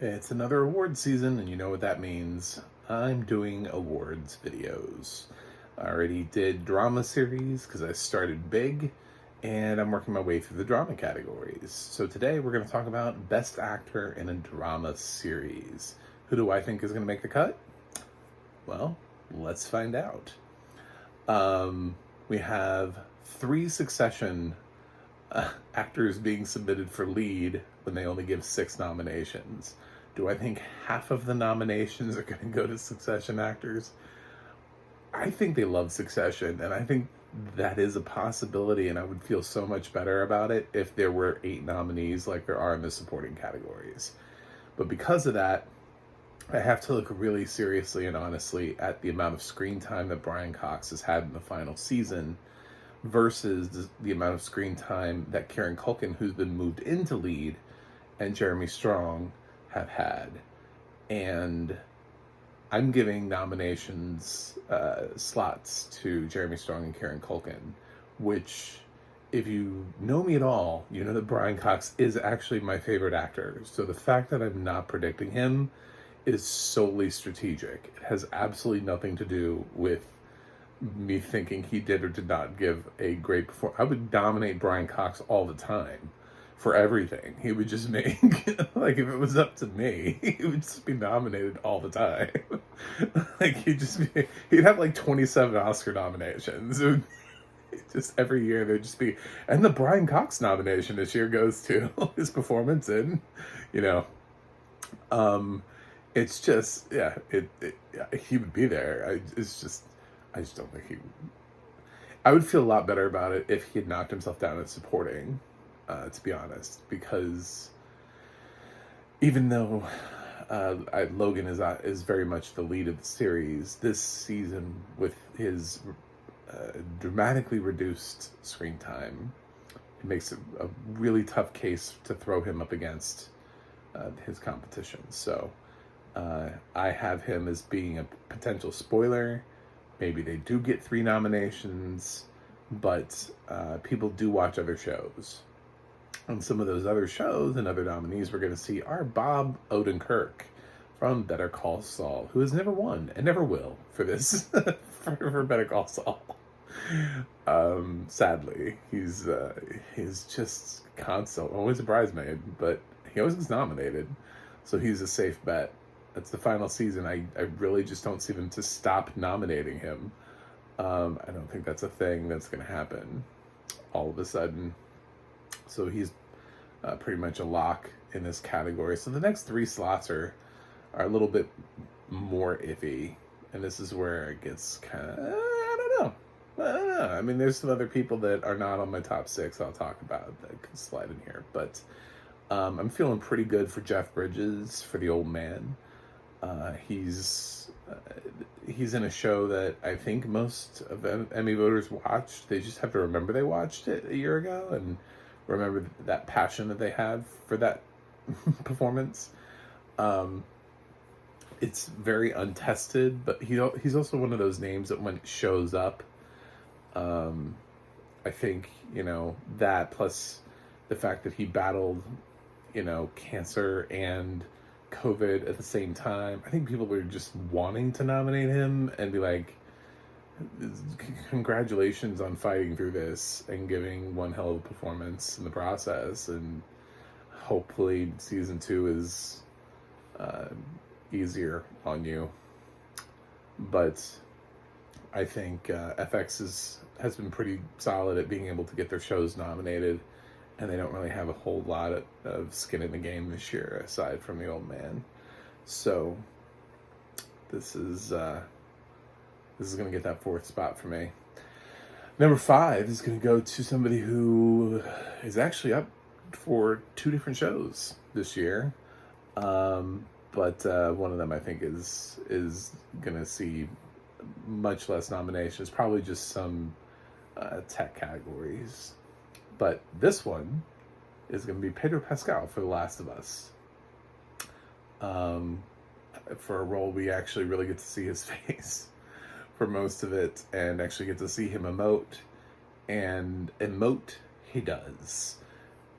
It's another awards season, and you know what that means. I'm doing awards videos. I already did drama series because I started big, and I'm working my way through the drama categories. So today we're going to talk about Best Actor in a Drama Series. Who do I think is going to make the cut? Well, let's find out. We have three Succession actors being submitted for lead when they only give 6 nominations. Do I think half of the nominations are going to go to Succession actors? I think they love Succession, and I think that is a possibility, and I would feel so much better about it if there were 8 nominees like there are in the supporting categories. But because of that, I have to look really seriously and honestly at the amount of screen time that Brian Cox has had in the final season versus the amount of screen time that Kieran Culkin, who's been moved into lead, and Jeremy Strong have had. And I'm giving nominations slots to Jeremy Strong and Kieran Culkin, which, if you know me at all, you know that Brian Cox is actually my favorite actor. So the fact that I'm not predicting him is solely strategic. It has absolutely nothing to do with me thinking he did or did not give a great performance. I would nominate Brian Cox all the time for everything. He would just make, like, if it was up to me, he would just be nominated all the time. Like, he'd have like 27 Oscar nominations. It would, just every year there'd just be, and the Brian Cox nomination this year goes to his performance in, you know, it's just, yeah, he would be there. I just don't think he. I would feel a lot better about it if he had knocked himself down at supporting, to be honest, because even though Logan is very much the lead of the series, this season with his dramatically reduced screen time, it makes it a really tough case to throw him up against his competition. So I have him as being a potential spoiler. Maybe they do get 3 nominations, but people do watch other shows. And some of those other shows and other nominees we're going to see are Bob Odenkirk from Better Call Saul, who has never won and never will for this, for Better Call Saul. Sadly, he's just constant, always a bridesmaid, but he always gets nominated, so he's a safe bet. It's the final season. I really just don't see them to stop nominating him. I don't think that's a thing that's going to happen all of a sudden. So he's pretty much a lock in this category. So the next 3 slots are a little bit more iffy. And this is where it gets kind of, I don't know. I mean, there's some other people that are not on my top 6 I'll talk about that could slide in here. But I'm feeling pretty good for Jeff Bridges, for The Old Man. He's in a show that I think most of Emmy voters watched. They just have to remember they watched it a year ago and remember that passion that they have for that performance. It's very untested, but he's also one of those names that when it shows up, I think, that plus the fact that he battled, cancer and COVID at the same time, I think people were just wanting to nominate him and be like, congratulations on fighting through this and giving one hell of a performance in the process, and hopefully season 2 is easier on you. But I think FX has been pretty solid at being able to get their shows nominated, and they don't really have a whole lot of skin in the game this year, aside from The Old Man. So this is going to get that 4th spot for me. Number 5 is going to go to somebody who is actually up for 2 different shows this year. But one of them I think is going to see much less nominations, probably just some tech categories. But this one is going to be Pedro Pascal for The Last of Us. For a role we actually really get to see his face for most of it, and actually get to see him emote. And emote he does.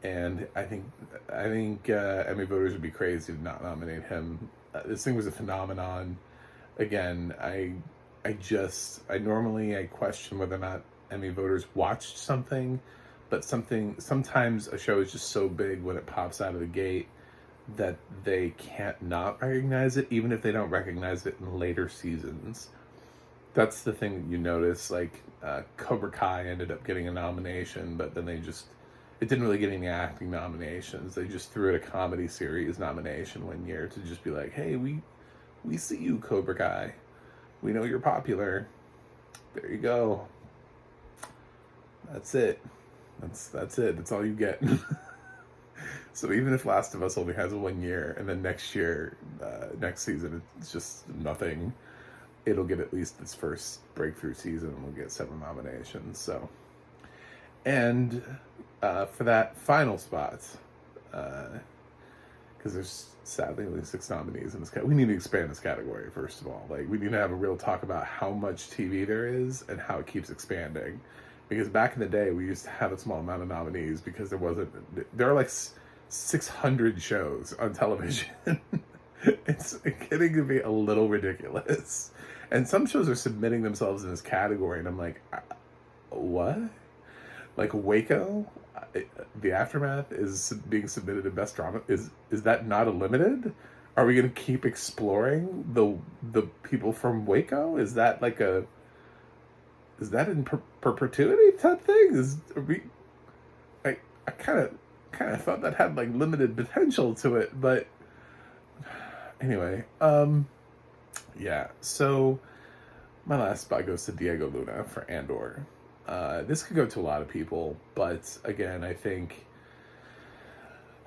And I think Emmy voters would be crazy to not nominate him. This thing was a phenomenon. Again, I normally I question whether or not Emmy voters watched something, but sometimes a show is just so big when it pops out of the gate that they can't not recognize it, even if they don't recognize it in later seasons. That's the thing that you notice. Like Cobra Kai ended up getting a nomination, but then it didn't really get any acting nominations. They just threw it a comedy series nomination one year to just be like, hey, we see you, Cobra Kai. We know you're popular. There you go. That's it. That's it. That's all you get. So even if Last of Us only has 1 year, and then next year, next season, it's just nothing, it'll get at least its first breakthrough season, and we'll get 7 nominations. So, and for that final spot, because there's sadly only 6 nominees in this category. We need to expand this category, first of all. Like, we need to have a real talk about how much TV there is and how it keeps expanding. Because back in the day, we used to have a small amount of nominees because there are like 600 shows on television. It's getting to be a little ridiculous. And some shows are submitting themselves in this category, and I'm like, what? Like Waco, The Aftermath is being submitted in Best Drama. Is that not a limited? Are we going to keep exploring the people from Waco? Is that in perpetuity type thing? I kind of thought that had like limited potential to it, but anyway, yeah. So my last spot goes to Diego Luna for Andor. This could go to a lot of people, but again, I think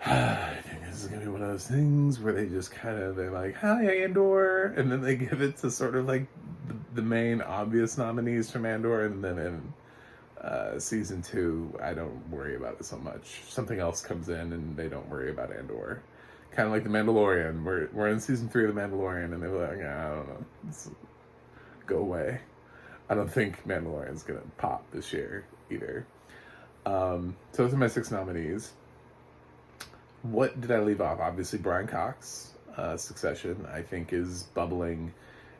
this is gonna be one of those things where they're like, "Hi, Andor," and then they give it to sort of like the main obvious nominees from Andor, and then in season 2, I don't worry about it so much. Something else comes in, and they don't worry about Andor. Kind of like The Mandalorian. We're in season 3 of The Mandalorian, and they're like, I don't know, go away. I don't think Mandalorian's gonna pop this year either. So those are my 6 nominees. What did I leave off? Obviously, Brian Cox, Succession, I think is bubbling.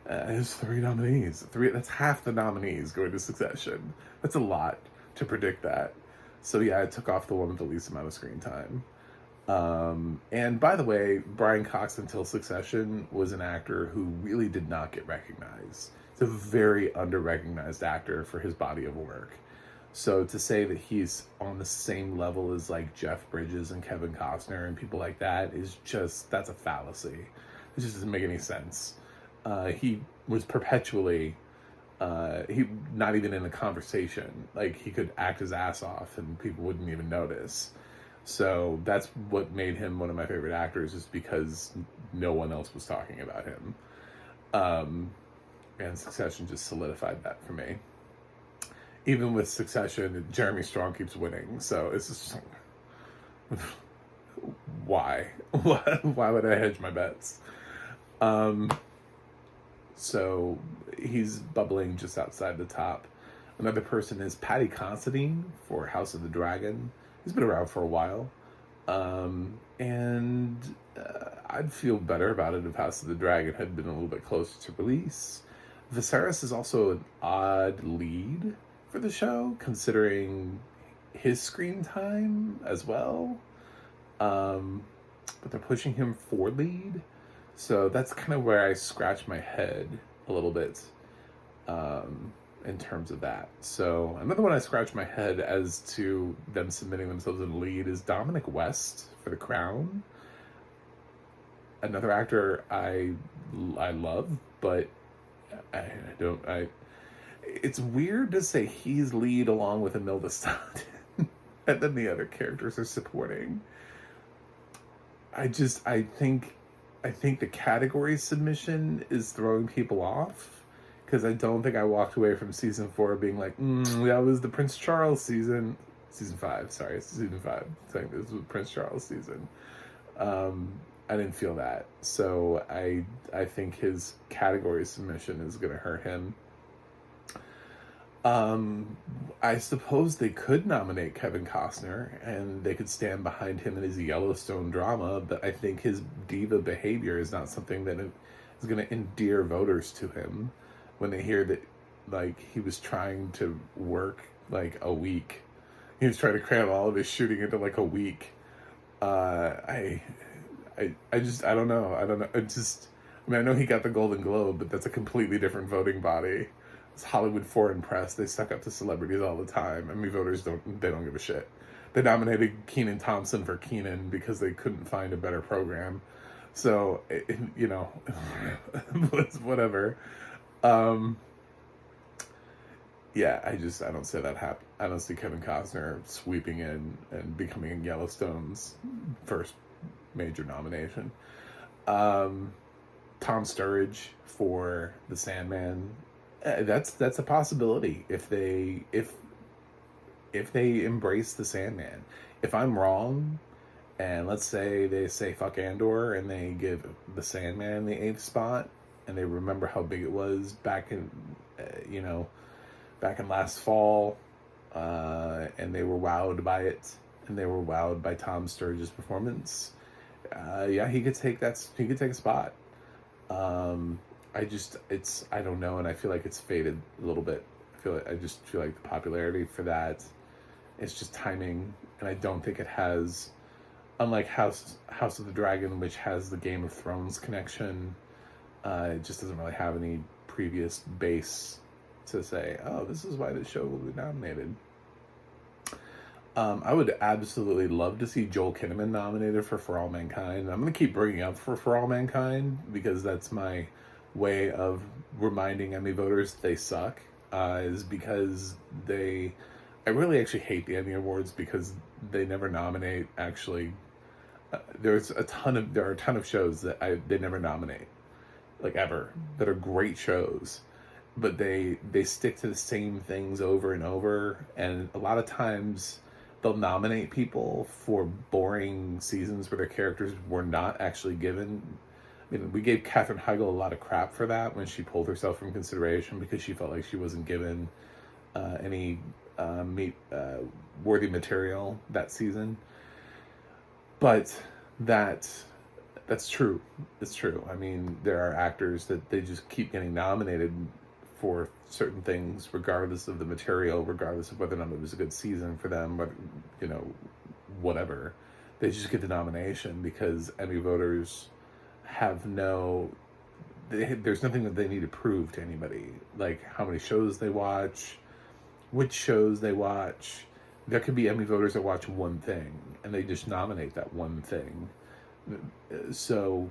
There's 3 nominees. That's half the nominees going to Succession. That's a lot to predict that. So yeah, I took off the one with the least amount of screen time. And by the way, Brian Cox until Succession was an actor who really did not get recognized. He's a very under-recognized actor for his body of work. So to say that he's on the same level as like Jeff Bridges and Kevin Costner and people like that that's a fallacy. It just doesn't make any sense. He was perpetually, he not even in a conversation. Like, he could act his ass off and people wouldn't even notice. So that's what made him one of my favorite actors, is because no one else was talking about him. And Succession just solidified that for me. Even with Succession, Jeremy Strong keeps winning. So it's just like, why? Why would I hedge my bets? So he's bubbling just outside the top. Another person is Paddy Considine for House of the Dragon. He's been around for a while. And I'd feel better about it if House of the Dragon had been a little bit closer to release. Viserys is also an odd lead for the show, considering his screen time as well. But they're pushing him for lead. So that's kind of where I scratch my head a little bit in terms of that. So another one I scratch my head as to them submitting themselves in the lead is Dominic West for The Crown. Another actor I love, but it's weird to say he's lead along with Imelda Staunton and then the other characters are supporting. I think the category submission is throwing people off, because I don't think I walked away from season 4 being like, that was the Prince Charles season 5, sorry, it's season 5, saying this was Prince Charles season. I didn't feel that. So I think his category submission is going to hurt him. Um, I suppose they could nominate Kevin Costner and they could stand behind him in his Yellowstone drama, but I think his diva behavior is not something that is going to endear voters to him when they hear that, like, he was trying to work like a week. He was trying to cram all of his shooting into like a week. Uh, I, I don't know. I don't know. It just, I mean, I know he got the Golden Globe, but that's a completely different voting body. It's Hollywood Foreign Press. They suck up to celebrities all the time. Emmy voters they don't give a shit. They nominated Kenan Thompson for Kenan because they couldn't find a better program. So, you know, whatever. Um, yeah, I don't see that happen. I don't see Kevin Costner sweeping in and becoming Yellowstone's first major nomination. Um, Tom Sturridge for The Sandman. That's a possibility if they embrace The Sandman. If I'm wrong, and let's say they say fuck Andor and they give The Sandman the eighth spot, and they remember how big it was back in, you know, back in last fall, and they were wowed by it, and they were wowed by Tom Sturridge's performance. Yeah, he could take that. He could take a spot. I don't know, and I feel like it's faded a little bit. I just feel like the popularity for that, it's just timing, and I don't think it has, unlike House of the Dragon, which has the Game of Thrones connection. It just doesn't really have any previous base to say, oh, this is why the show will be nominated. I would absolutely love to see Joel Kinnaman nominated for All Mankind. I'm going to keep bringing up for All Mankind because that's my way of reminding Emmy voters they suck. Is because I really actually hate the Emmy Awards because they never nominate. Actually, there are a ton of shows that they never nominate, like ever, that are great shows, but they stick to the same things over and over, and a lot of times they'll nominate people for boring seasons where their characters were not actually given. I mean, we gave Katherine Heigl a lot of crap for that when she pulled herself from consideration because she felt like she wasn't given any worthy material that season. But that's true. It's true. I mean, there are actors that they just keep getting nominated for certain things, regardless of the material, regardless of whether or not it was a good season for them, but whatever. They just get the nomination because Emmy voters have there's nothing that they need to prove to anybody, like how many shows they watch, which shows they watch. There could be Emmy voters that watch one thing and they just nominate that one thing. So,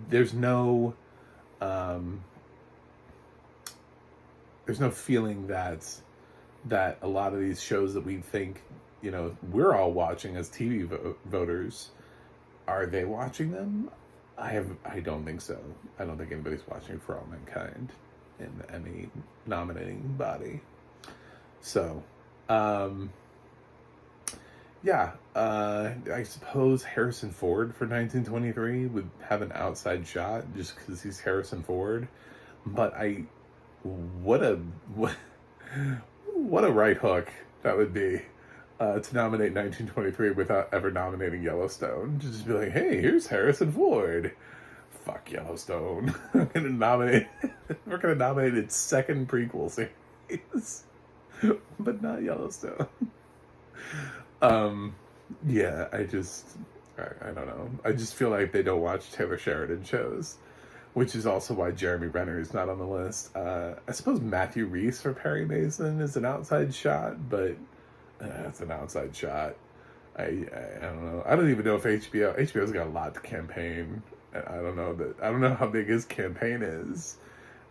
there's no feeling that a lot of these shows that we think, we're all watching as TV voters, are they watching them? I don't think so. I don't think anybody's watching For All Mankind in any nominating body. So, I suppose Harrison Ford for 1923 would have an outside shot just because he's Harrison Ford. But what a right hook that would be to nominate 1923 without ever nominating Yellowstone. Just be like, hey, here's Harrison Ford. Fuck Yellowstone. We're gonna nominate its second prequel series, but not Yellowstone. Yeah, I don't know. I just feel like they don't watch Taylor Sheridan shows, which is also why Jeremy Renner is not on the list. I suppose Matthew Rhys for Perry Mason is an outside shot, but it's an outside shot. I don't know. I don't even know if HBO's got a lot to campaign. I don't know how big his campaign is.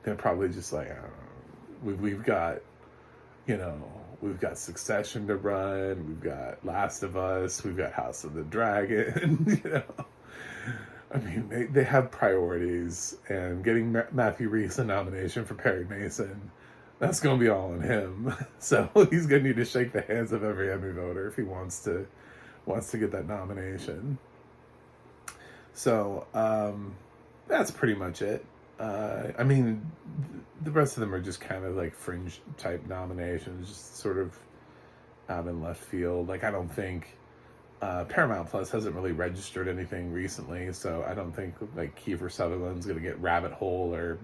They're probably just like, I don't know. We've got, we've got Succession to run. We've got Last of Us. We've got House of the Dragon. I mean, they have priorities, and getting Matthew Rhys a nomination for Perry Mason, that's going to be all on him. So he's going to need to shake the hands of every Emmy voter if he wants to get that nomination. So that's pretty much it. I mean, the rest of them are just kind of like fringe type nominations, just sort of out in left field. Like, I don't think Paramount Plus hasn't really registered anything recently, so I don't think like Kiefer Sutherland's gonna get Rabbit Hole or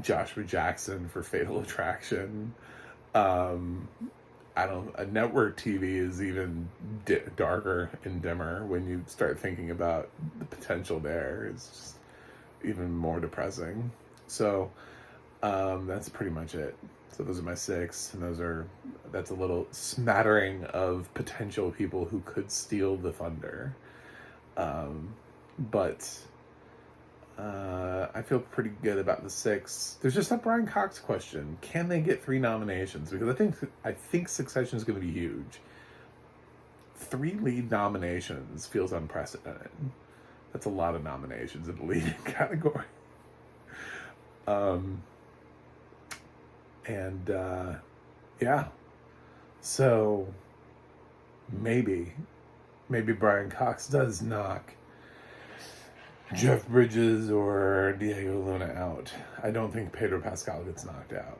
Joshua Jackson for Fatal Attraction. Um, I don't. A network TV is even darker and dimmer when you start thinking about the potential there. It's just even more depressing. So that's pretty much it. So those are my six, and that's a little smattering of potential people who could steal the thunder. But I feel pretty good about the six. There's just a Brian Cox question: can they get 3 nominations? Because I think Succession is going to be huge. 3 lead nominations feels unprecedented. That's a lot of nominations in the leading category. Yeah. So maybe Brian Cox does knock Jeff Bridges or Diego Luna out. I don't think Pedro Pascal gets knocked out.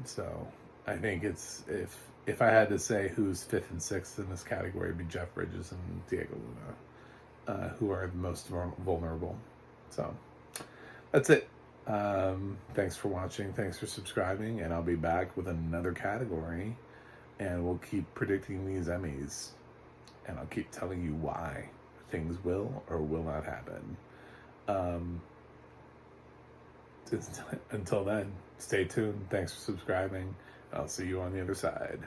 So I think it's if I had to say who's 5th and 6th in this category, it'd be Jeff Bridges and Diego Luna, who are the most vulnerable. So that's it. Thanks for watching. Thanks for subscribing, and I'll be back with another category, and we'll keep predicting these Emmys, and I'll keep telling you why things will or will not happen. Until then, stay tuned. Thanks for subscribing. I'll see you on the other side.